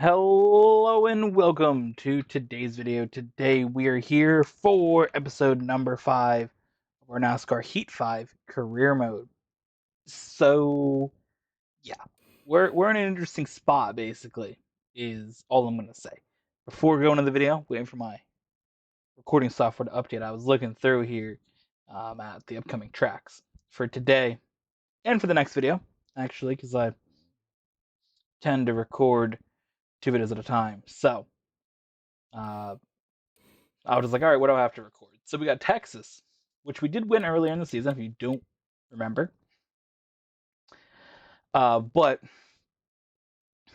Hello and welcome to today's video. Today we are here for episode number 5 of our NASCAR Heat 5 career mode. So yeah, we're in an interesting spot basically, is all I'm gonna say. Before going into the video, waiting for my recording software to update, I was looking through here at the upcoming tracks for today and for the next video, actually, because I tend to record 2 videos at a time. So uh, I was just like, all right, what do I have to record? So we got Texas, which we did win earlier in the season, if you don't remember. But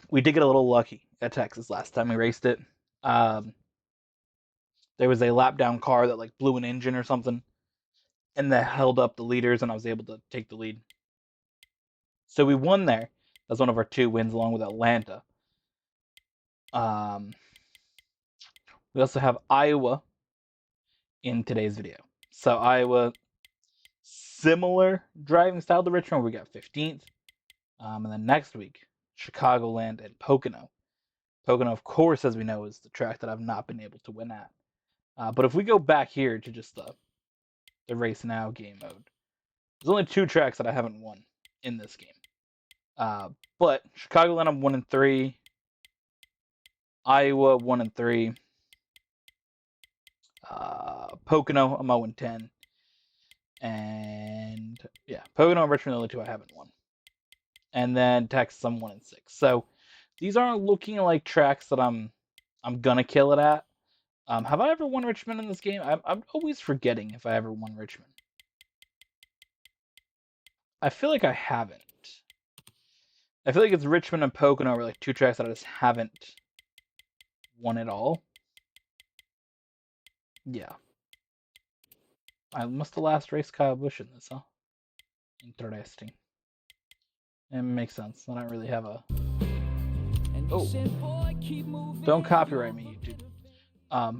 we did get a little lucky at Texas last time we raced it. Um, there was a lap down car that like blew an engine or something, and that held up the leaders, and I was able to take the lead. So we won there. That's one of our 2 wins, along with Atlanta. We also have Iowa in today's video. So Iowa, similar driving style to Richmond, we got 15th. And then next week, Chicagoland and Pocono. Pocono, of course, as we know, is the track that I've not been able to win at. But if we go back here to just the race now game mode, there's only 2 tracks that I haven't won in this game. But Chicagoland, I'm 1-3. Iowa, 1-3. Pocono, I'm 0-10. And yeah, Pocono and Richmond are the only 2 I haven't won. And then Texas, I'm 1-6. So these aren't looking like tracks that I'm gonna kill it at. Have I ever won Richmond in this game? I'm always forgetting if I ever won Richmond. I feel like I haven't. I feel like it's Richmond and Pocono are like 2 tracks that I just haven't won at all. Yeah. I must have last raced Kyle Busch in this, huh? Interesting. It makes sense. I don't really have a... Oh. Don't copyright me, YouTube. I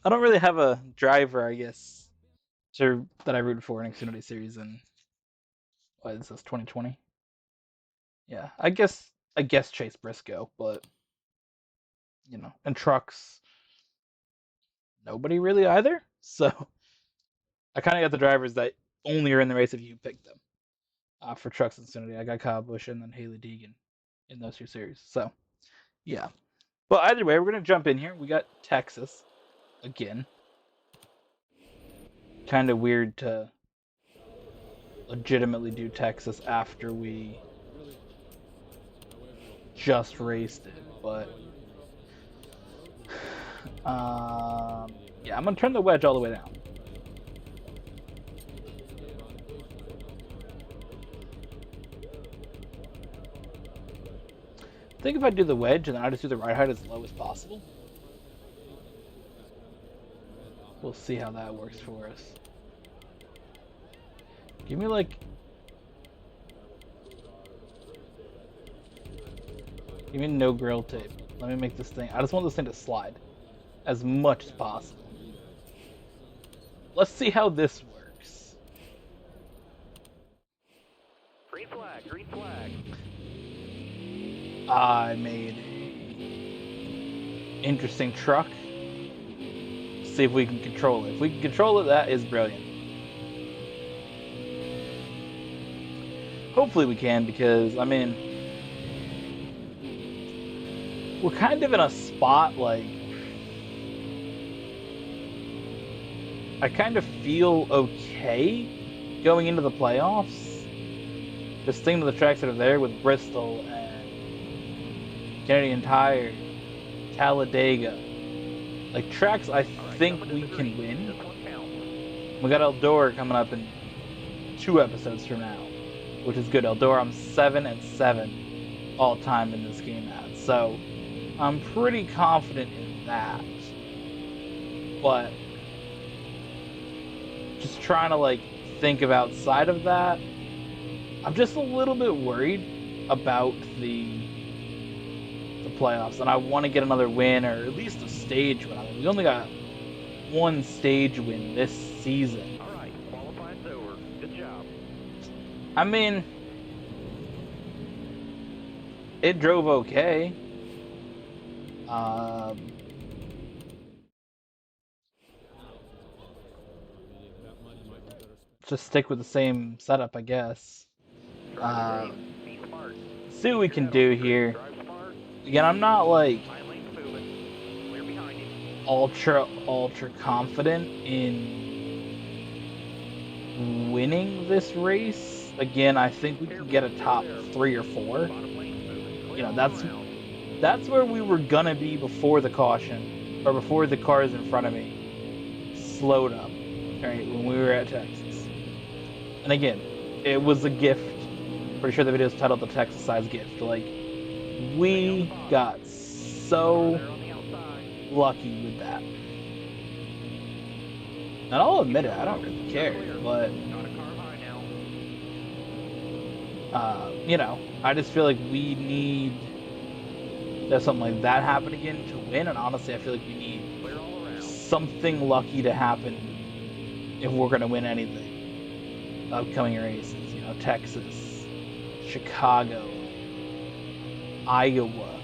don't really have a driver, I guess, that I rooted for in Xfinity Series in, what is this, 2020? Yeah, I guess Chase Briscoe, but, you know, and trucks, nobody really either. So I kind of got the drivers that only are in the race if you pick them. For trucks and Xfinity, I got Kyle Busch and then Haley Deegan in those 2 series. So, yeah. But either way, we're going to jump in here. We got Texas again. Kind of weird to legitimately do Texas after we just raced it, but yeah, I'm gonna turn the wedge all the way down. I think if I do the wedge and then I just do the ride height as low as possible, we'll see how that works for us. Give me no grill tape. Let me make this thing. I just want this thing to slide as much as possible. Let's see how this works. Green flag, green flag. I made an interesting truck. See if we can control it. If we can control it, that is brilliant. Hopefully we can, because, I mean, we're kind of in a spot, like, I kind of feel okay going into the playoffs. Just thinking of the tracks that are there with Bristol and Canadian Tire, Talladega. Like, tracks I think we can win. We got Eldora coming up in 2 episodes from now, which is good. Eldora, I'm 7-7 all time in this game at. So, I'm pretty confident in that. But just trying to like think of outside of that, I'm just a little bit worried about the playoffs, and I want to get another win, or at least a stage win. I mean, we only got 1 stage win this season. All right, qualifying's over. Good job. I mean, it drove okay. Just stick with the same setup, I guess. Drive safe, be smart. See what we can Keep your do head on the here. street, drive smart. Again, I'm not like My lane's moving. Clear behind you. ultra confident in winning this race. Again, I think we can get a top 3 or 4. Bottom lane's moving. You Clear know, all that's around. where we were gonna be before the caution, or before the cars in front of me slowed up, right, when we were at Texas. And again, it was a gift. Pretty sure the video is titled The Texas Size Gift. Like, we got so There on the outside. lucky with that. And I'll admit it, I don't really care, but Got a car high now. you know, I just feel like we need to have something like that happen again to win, and honestly, I feel like we need Clear all around. something lucky to happen if we're going to win anything. Upcoming races, you know, Texas, Chicago, Iowa,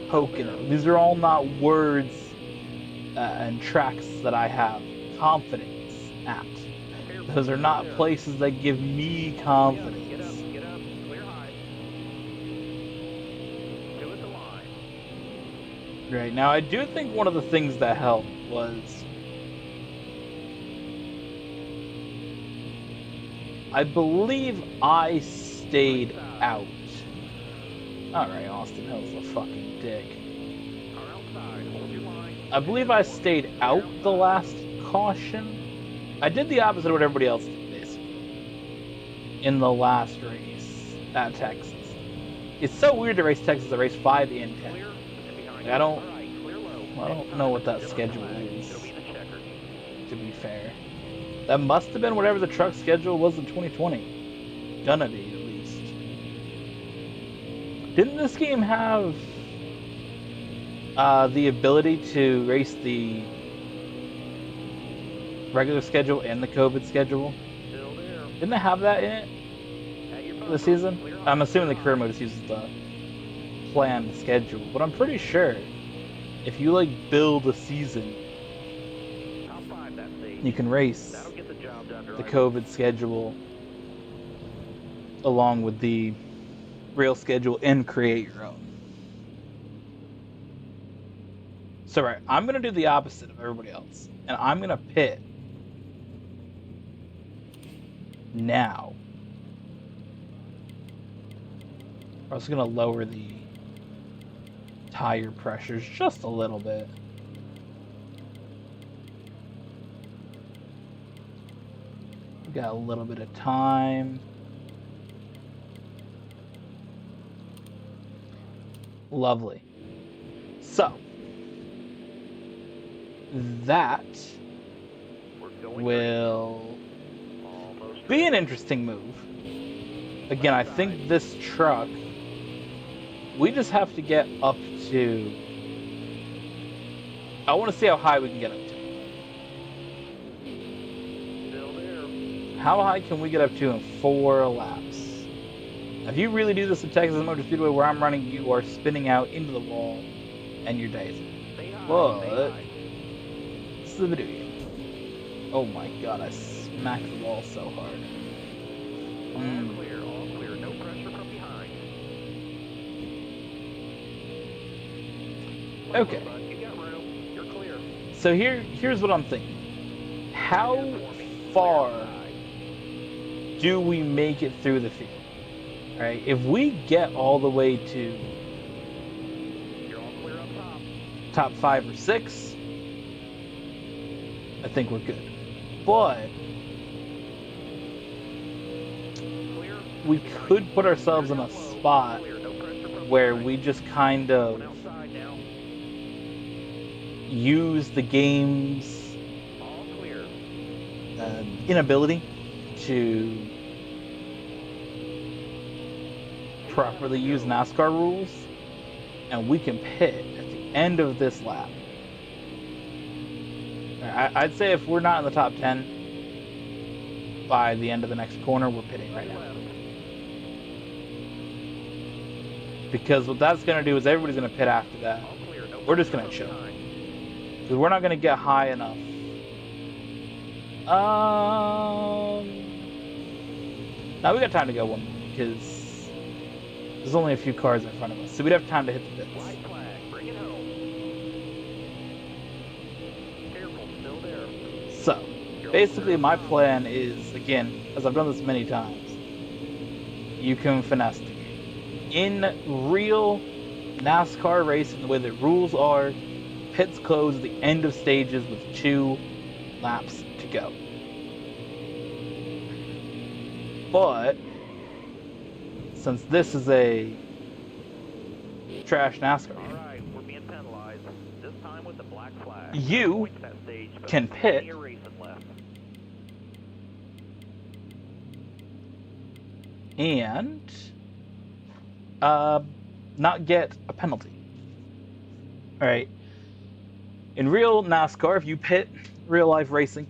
Pocono. These are all not words and tracks that I have confidence at. Those are not places that give me confidence. Get up, clear high. Two at the line. Right, now I do think one of the things that helped was I believe I stayed out. Alright, Austin Hill's a fucking dick. Car outside, hold your line. I believe I stayed out the last caution. I did the opposite of what everybody else did, basically, in the last race at Texas. It's so weird to race Texas at race 5 and 10. Clear, and behind Like, I don't know what that Different schedule flag. is, It'll be the checker. to be fair. That must have been whatever the truck schedule was in 2020. Gonna be, at least. Didn't this game have the ability to race the regular schedule and the COVID schedule? Still there. Didn't it have that in it At your for the season? Clear I'm high, assuming the clear career high. mode just uses the planned schedule, but I'm pretty sure if you like build a season, Top 5, that's safe. you can race That'll get the job done, the driver. COVID schedule along with the real schedule and create your own. So right, I'm gonna do the opposite of everybody else, and I'm gonna pit now. I'm also gonna lower the tire pressures just a little bit. We got a little bit of time. Lovely. So, that We're going will almost be an interesting move. Again, I think this truck, we just have to get up to, I want to see how high we can get up to. still there. How high can we get up to in 4 laps? Now, if you really do this at Texas Motor Speedway where I'm running, you are spinning out into the wall and you're dicing. Stay high, But stay high. this is the video game. Oh my god, I smacked the wall so hard. All clear, no pressure from behind. Okay. Bud, you got room, you're clear. So here's what I'm thinking. How far do we make it through the field? Right? If we get all the way to You're all clear up top. top 5 or 6, I think we're good. But Clear. we could put ourselves in a spot Clear, no pressure from where behind. we just kind of Going outside now. use the game's All clear. inability to properly use NASCAR rules, and we can pit at the end of this lap. I'd say if we're not in the top 10 by the end of the next corner, we're pitting right now. Because what that's going to do is everybody's going to pit after that. All clear, no We're just gonna chill. Because we're not gonna get high enough. Now we got time to go one more because there's only a few cars in front of us, so we'd have time to hit the pits. White flag, bring it home. Careful, still there. So, basically my plan is, again, as I've done this many times, you can finesse the game. In real NASCAR racing, the way the rules are, pits close at the end of stages with 2 laps to go. But since this is a trash NASCAR game, Alright, we're being penalized. This time with the black flag. you can pit and not get a penalty. Alright. In real NASCAR, if you pit, real life racing,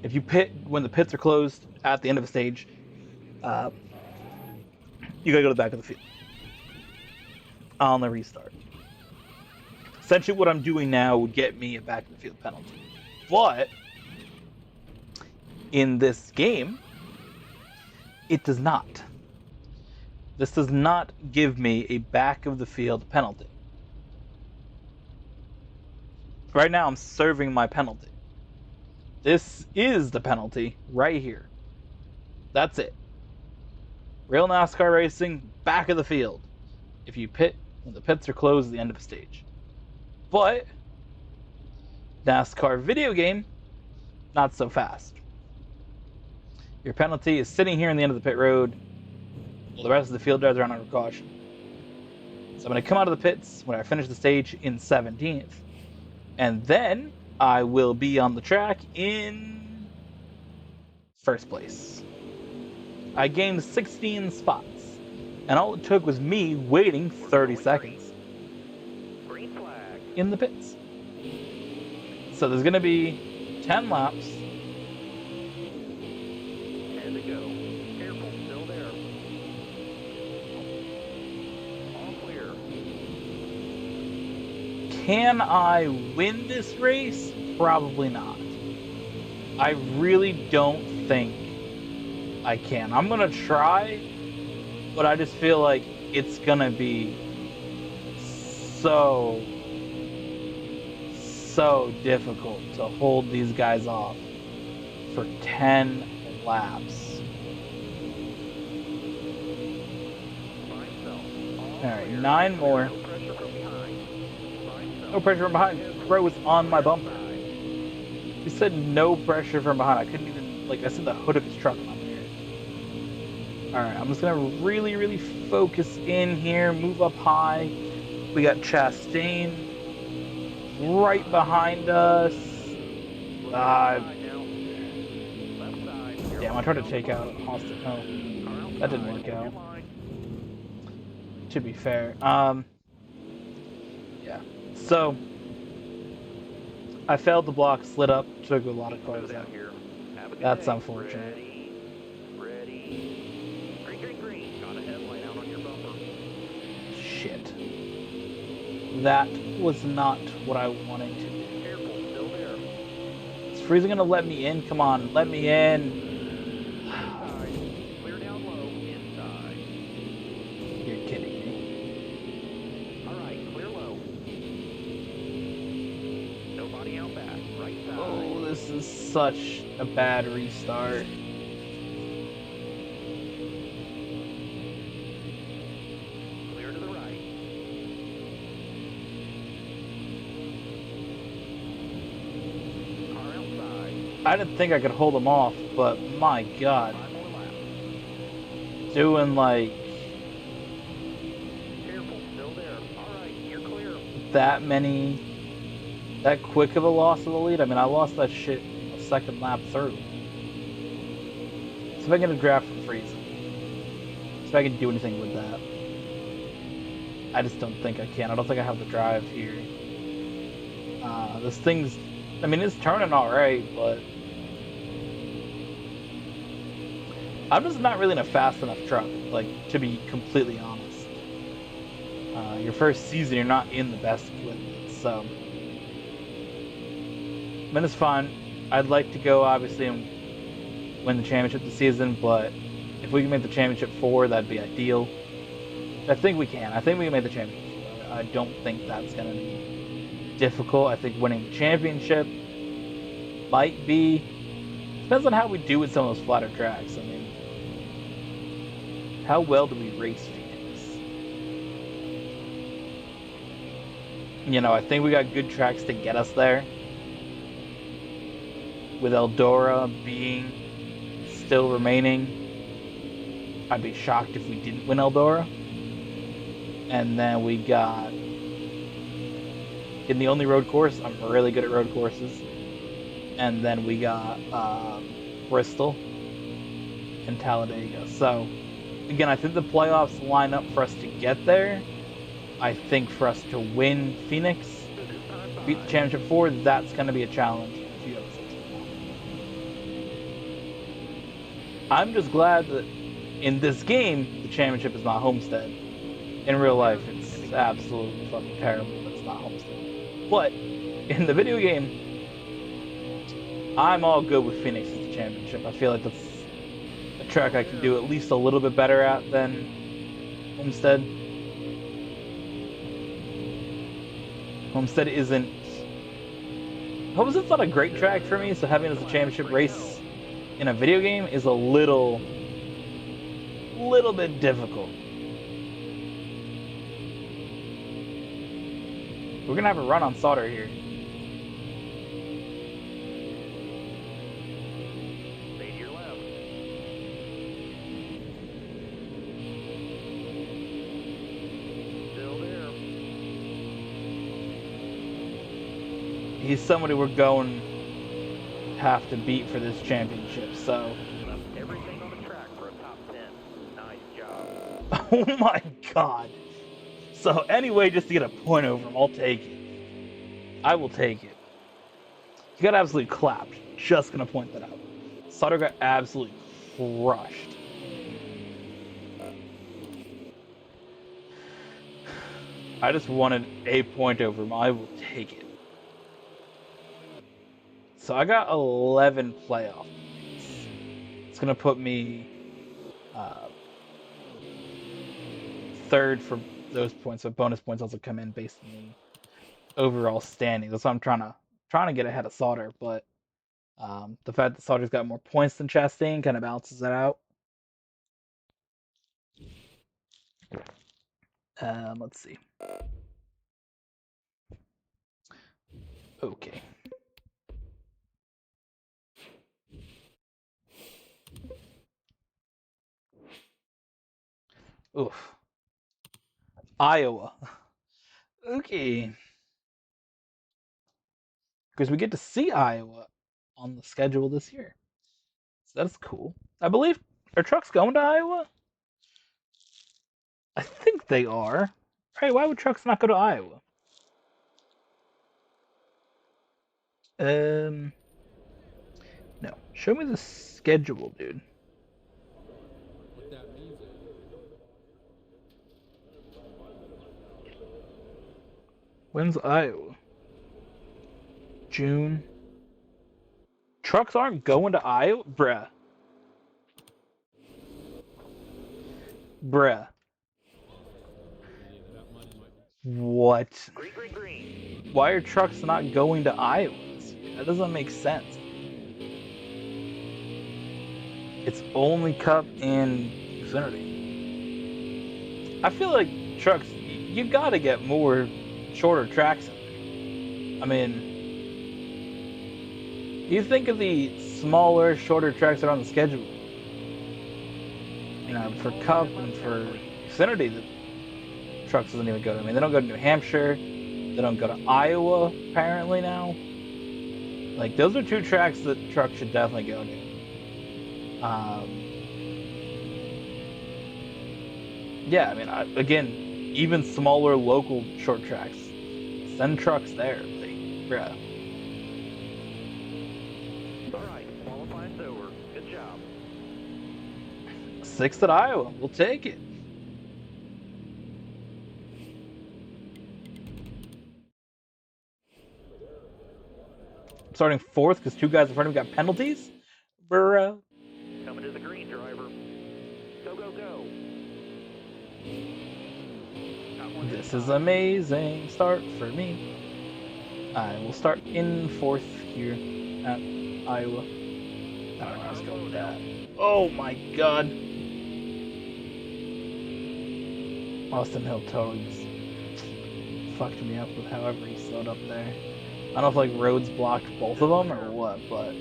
if you pit when the pits are closed at the end of a stage, you gotta go to the back of the field on the restart. Essentially what I'm doing now would get me a back of the field penalty. But in this game, it does not. This does not give me a back of the field penalty. Right now I'm serving my penalty. This is the penalty right here. That's it. Real NASCAR racing, back of the field. If you pit when the pits are closed at the end of a stage. But NASCAR video game, not so fast. Your penalty is sitting here in the end of the pit road while the rest of the field drives around under caution. So I'm going to come out of the pits when I finish the stage in 17th. And then I will be on the track in first place. I gained 16 spots. And all it took was me waiting 30 seconds Green flag. in the pits. So there's going to be 10 laps. 10 to go. Careful, still there. All clear. Can I win this race? Probably not. I really don't think I can. I'm going to try, but I just feel like it's going to be so difficult to hold these guys off for 10 laps. Alright, 9 more. No pressure from behind. Bro was on my bumper. He said no pressure from behind. I couldn't even, like, I said the hood of his truck on there. Alright, I'm just gonna really focus in here, move up high. We got Chastain right behind us. Damn, I tried to take out Austin. Oh, that didn't work out. To be fair. Yeah. So, I failed the block, slid up, took a lot of cars out. That's unfortunate. Green. Got a headlight out on your bumper. Shit. That was not what I wanted to do. Careful, still there. Is Freezing gonna let me in? Come on, let me in. Inside. Clear down low. Inside. You're kidding me. Alright, clear low. Nobody out back. Right side. Oh, this is such a bad restart. Clear to the right. Car outside. I didn't think I could hold them off, but my god. 5 more laps. Doing like Careful, still there. Alright, you're clear. that quick of a loss of the lead. I mean, I lost that shit a second lap through. See if I can get a draft from Freezing. See if I can do anything with that. I just don't think I can. I don't think I have the drive here. This thing's, I mean, it's turning alright, but I'm just not really in a fast enough truck, like, to be completely honest. Your first season, you're not in the best equipment, so. But it's fine. I'd like to go, obviously, and win the championship this season, but if we can make the championship 4, that'd be ideal. I think we can. I think we can make the championship 4. I don't think that's going to be difficult. I think winning the championship might be. Depends on how we do with some of those flatter tracks. I mean, how well do we race Phoenix? You know, I think we got good tracks to get us there. With Eldora being still remaining, I'd be shocked if we didn't win Eldora. And then we got, in the only road course, I'm really good at road courses. And then we got Bristol and Talladega. So, again, I think the playoffs line up for us to get there. I think for us to win Phoenix, beat the championship 4, that's going to be a challenge. I'm just glad that in this game, the championship is not Homestead. In real life, it's absolutely fucking terrible that it's not Homestead. But in the video game, I'm all good with Phoenix as the championship. I feel like that's a track I can do at least a little bit better at than Homestead. Homestead's not a great track for me, so having it as a championship race in a video game is a little bit difficult. We're gonna have a run on Sauter here. Stay to your left. Still there. He's somebody we're going to have to beat for this championship, so. Left everything on the track for a top 10. Nice job. Oh my god. So anyway, just to get a point over him, I'll take it. I will take it. He got absolutely clapped. Just gonna point that out. Sauter got absolutely crushed. I just wanted a point over him. I will take it. So I got 11 playoff points. It's gonna put me third for those points, but bonus points also come in based on the overall standing. That's why I'm trying to get ahead of Sauter, but the fact that Sauter's got more points than Chastain kind of balances that out. Let's see. Okay. Oof. Iowa. Okay. Because we get to see Iowa on the schedule this year. So that's cool. I believe, are trucks going to Iowa? I think they are. Right, why would trucks not go to Iowa? No. Show me the schedule, dude. What that means is When's Iowa? June. Trucks aren't going to Iowa? Bruh. What? Green. Why are trucks not going to Iowa this year? That doesn't make sense. It's only Cup and Xfinity. I feel like trucks, you gotta get more shorter tracks in there. I mean, you think of the smaller, shorter tracks that are on the schedule. You know, for Cup and for Xfinity, the trucks doesn't even go to. I mean, they don't go to New Hampshire. They don't go to Iowa, apparently now. Like, those are two tracks that trucks should definitely go to. Yeah, I mean, again, even smaller local short tracks. Send trucks there. Like, bruh. Alright, qualifying's over. Good job. 6th at Iowa. We'll take it. starting 4th because 2 guys in front of me got penalties. Bruh. Coming to the green, driver. Go, go, go. This is amazing start for me. I will start in 4th here at Iowa. I don't know, let's go with that. Oh my god. Austin Hill totally just fucked me up with however he slowed up there. I don't know if like Rhodes blocked both of them or what, but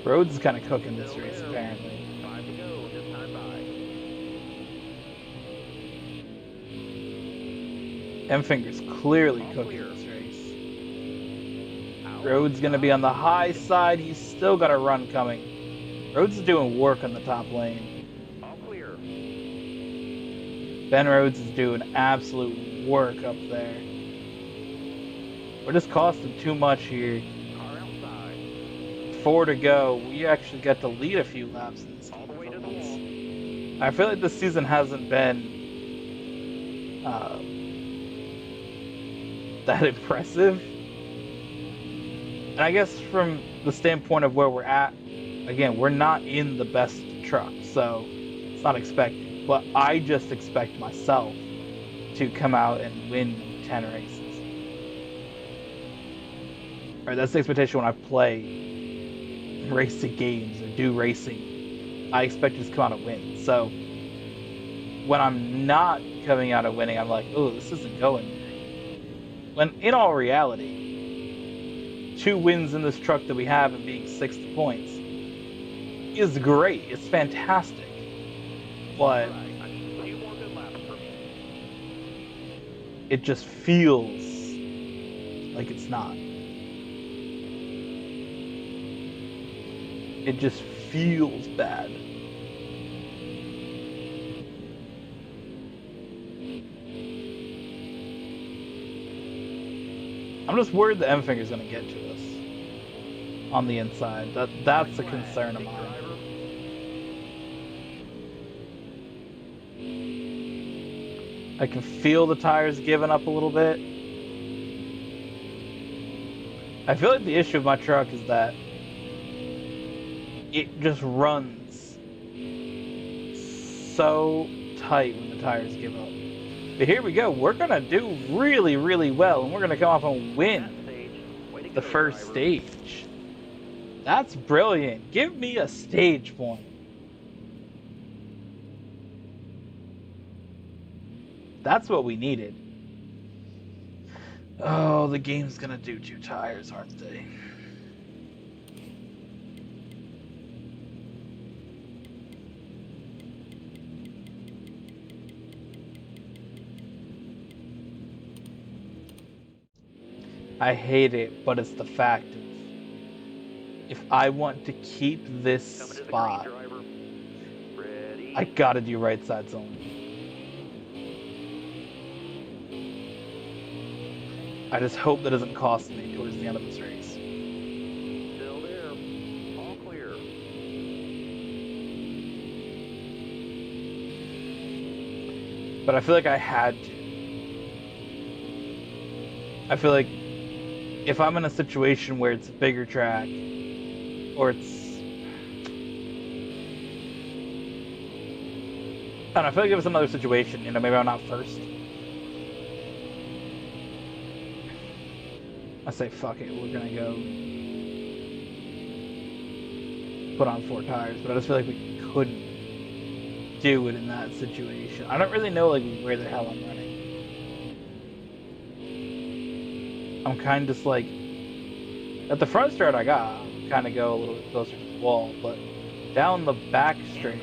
Rhodes is kind of cooking this race apparently. 5 to go, this time by. M-Finger's clearly cooking this race. Rhodes gonna be on the high side. He's still got a run coming. Rhodes is doing work on the top lane. All clear. Ben Rhodes is doing absolute work up there. We're just costing too much here. Car outside. 4 to go. We actually get to lead a few laps in this All game the way for to the once. wall. I feel like this season hasn't been that impressive. And I guess from the standpoint of where we're at, again, we're not in the best truck, so it's not expected. But I just expect myself to come out and win 10 races. Right, that's the expectation when I play racing games or do racing. I expect to just come out and win. So when I'm not coming out and winning, I'm like, oh, this isn't going great. When in all reality, 2 wins in this truck that we have and being 6th points is great. It's fantastic. But Right, I need a few more good laps for me. it just feels like it's not. It just feels bad. I'm just worried the M-Finger's gonna get to us on the inside. That's a concern of mine. I can feel the tires giving up a little bit. I feel like the issue with my truck is that it just runs so tight when the tires give up. But here we go. We're going to do really, really well, and we're going to come off and win the first stage. That's brilliant. Give me a stage point. That's what we needed. Oh, the game's going to do 2 tires, aren't they? I hate it, but it's the fact of if I want to keep this spot, I gotta do right sides only. I just hope that doesn't cost me towards the end of this race. Still there. All clear. But I feel like I had to. I feel like if I'm in a situation where it's a bigger track, or it's... I don't know, I feel like if it's another situation, you know, maybe I'm not first. I say, fuck it, we're gonna go put on 4 tires, but I just feel like we couldn't do it in that situation. I don't really know, like, where the hell I'm running. I'm kind of just like, at the front straight I got, I'll kind of go a little bit closer to the wall, but down the back straight,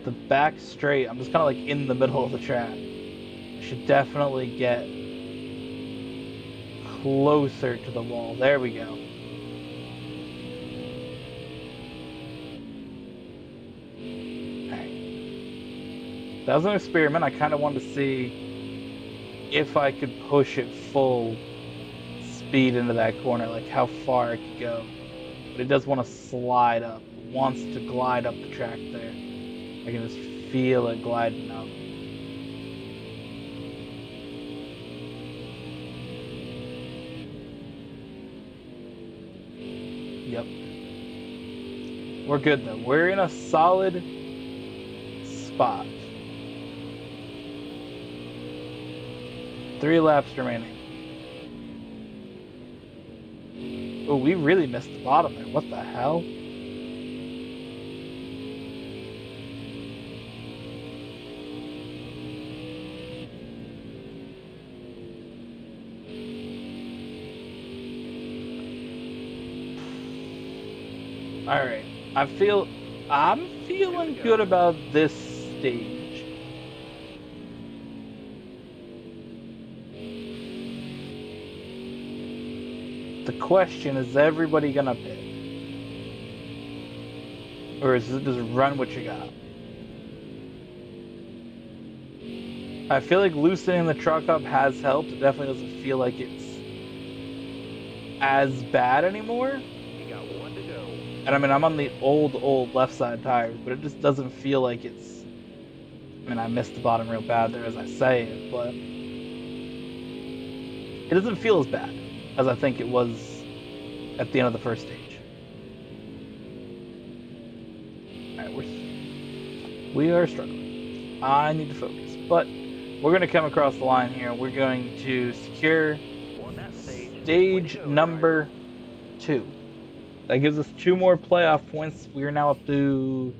the back straight, I'm just kind of like in the middle of the track. I should definitely get closer to the wall. There we go. Alright. That was an experiment. I kind of wanted to see if I could push it full speed into that corner, like how far it could go. But it does want to slide up. It wants to glide up the track there. I can just feel it gliding out. Yep. We're good though. We're in a solid spot. 3 laps remaining. Oh, we really missed the bottom there. What the hell? Alright. I'm feeling good about this stage. The question is everybody gonna pit? Or is it just run what you got? I feel like loosening the truck up has helped. It definitely doesn't feel like it's as bad anymore. You got 1 to go. And I mean, I'm on the old left side tires, but it just doesn't feel like it's... I mean, I missed the bottom real bad there as I say it, but... It doesn't feel as bad as I think it was at the end of the first stage. Alright, we are struggling. I need to focus, but we're going to come across the line here. We're going to secure stage number 2. That gives us 2 more playoff points. We are now up to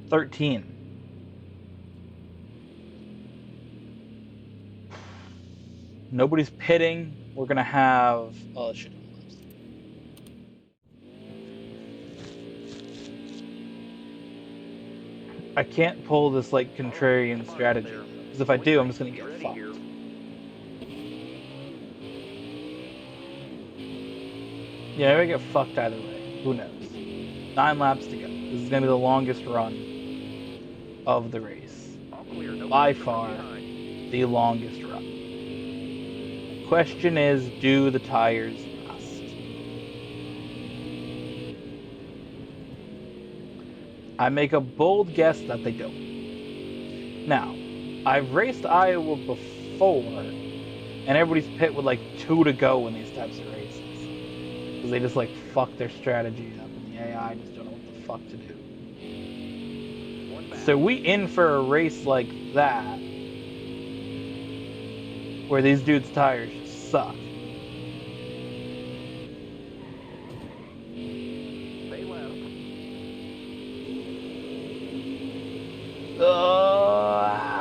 13. Nobody's pitting. We're going to have... Oh, shit. I can't pull this, like, contrarian strategy. Because if I do, I'm just going to get fucked. Yeah, I get fucked either way. Who knows? 9 laps to go. This is going to be the longest run of the race. By far, the longest run. Question is, do the tires last? I make a bold guess that they don't. Now, I've raced Iowa before, and everybody's pit with like 2 to go in these types of races. Because they just like fuck their strategy up, and the AI just don't know what the fuck to do. So we in for a race like that, where these dudes' tires just suck. They left.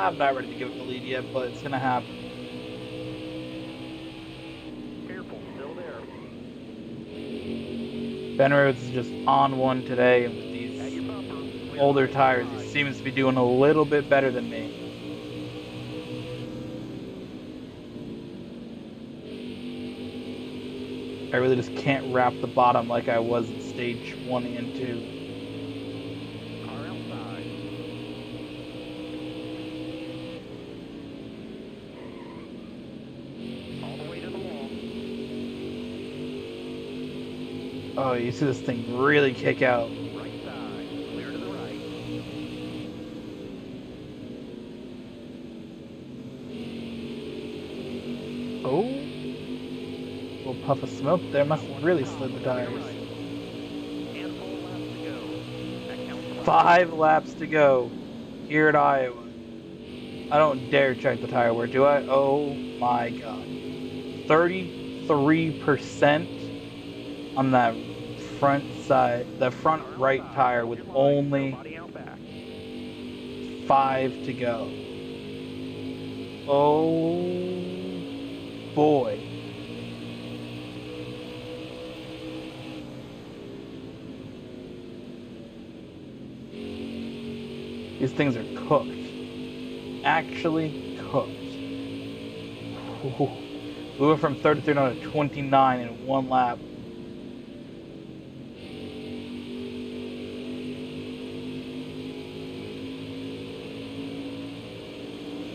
I'm not ready to give it the lead yet, but it's gonna happen. Careful, still there. Ben Rhodes is just on one today, and with these older tires, he seems to be doing a little bit better than me. I really just can't wrap the bottom like I was in stage 1 and 2. Car outside. All the way to the wall. Oh, you see this thing really kick out. Right side. Clear to the right. Oh. Little puff of smoke there. Must have really slid the tires. And 4 laps to go. That counts for 5 laps to go here at Iowa. I don't dare check the tire wear, do I? Oh my god. 33% on that front side, the front right tire with only body out back. 5 to go. Oh boy. These things are cooked. Actually cooked. Ooh. We went from 33 down to 29 in 1 lap.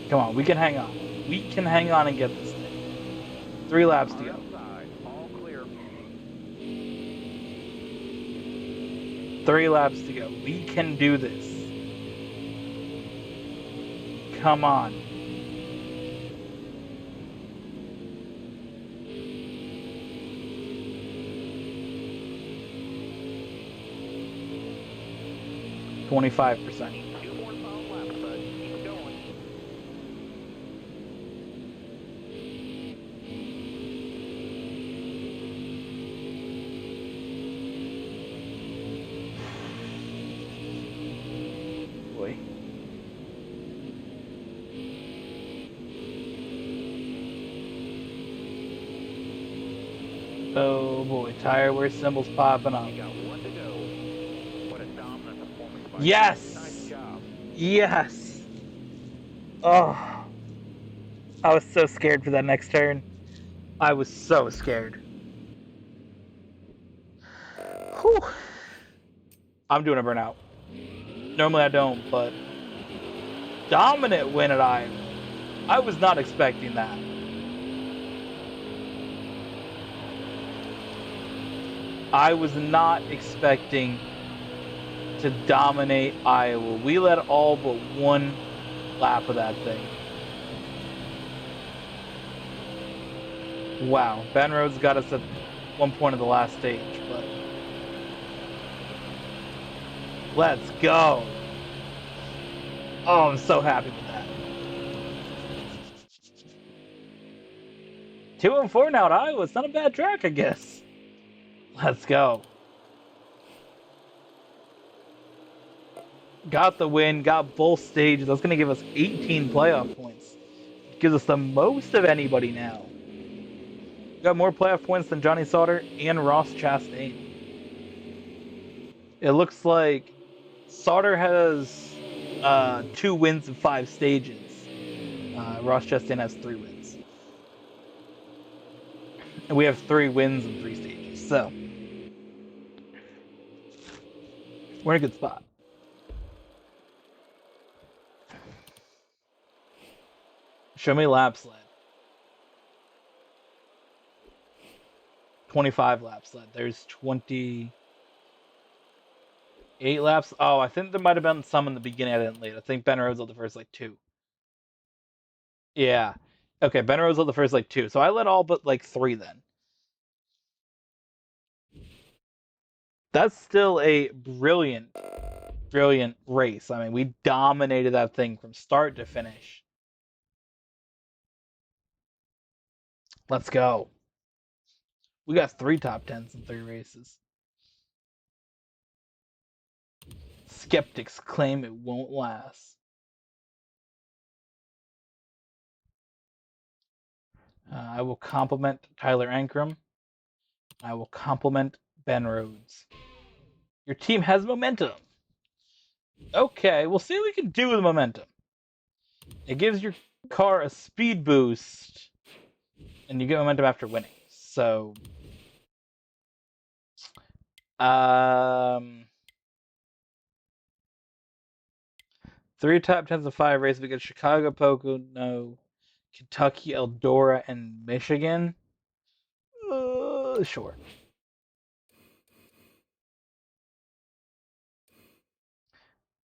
Come on, we can hang on. We can hang on and get this thing. 3 laps to go. Outside. All clear. 3 laps to go. We can do this. Come on. $25%. 2.5 laps, bud. Keep it going. Boy. Oh boy, tire wear symbols popping up. You got one to go. What a dominant performance by Yes! you. Nice job. Yes! Oh, I was so scared for that next turn. I was so scared. Whew. I'm doing a burnout. Normally I don't, but dominant win at Iowa. I was not expecting that. I was not expecting to dominate Iowa. We led all but one lap of that thing. Wow, Ben Rhodes got us at one point of the last stage, but let's go. Oh, I'm so happy with that. 2-4 now at Iowa. It's not a bad track, I guess. Let's go. Got the win, got both stages. That's going to give us 18 playoff points. It gives us the most of anybody now. Got more playoff points than Johnny Sauter and Ross Chastain. It looks like Sauter has 2 wins in 5 stages. Ross Chastain has 3 wins. And we have 3 wins in 3 stages. So, we're in a good spot. Show me laps led. 25 laps led. There's 28 laps. Oh, I think there might have been some in the beginning I didn't lead. I think Ben Rhodes led the first 2. Yeah. Okay, Ben Rhodes led the first 2. So I led all but 3 then. That's still a brilliant race. I mean, we dominated that thing from start to finish. Let's go. We got 3 top 10s in 3 races. Skeptics claim it won't last. I will compliment Tyler Ankrum. I will compliment Ben Rhodes. Your team has momentum. Okay, we'll see what we can do with momentum. It gives your car a speed boost, and you get momentum after winning. So, 3 top 10s and 5 races against Chicago, Pocono, Kentucky, Eldora, and Michigan. Sure.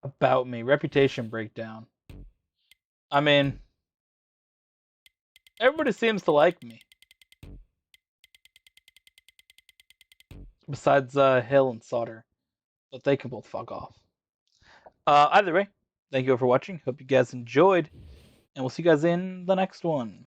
About me, reputation breakdown. I mean, everybody seems to like me. Besides Hill and Sauter. But they can both fuck off. Either way, thank you all for watching. Hope you guys enjoyed. And we'll see you guys in the next one.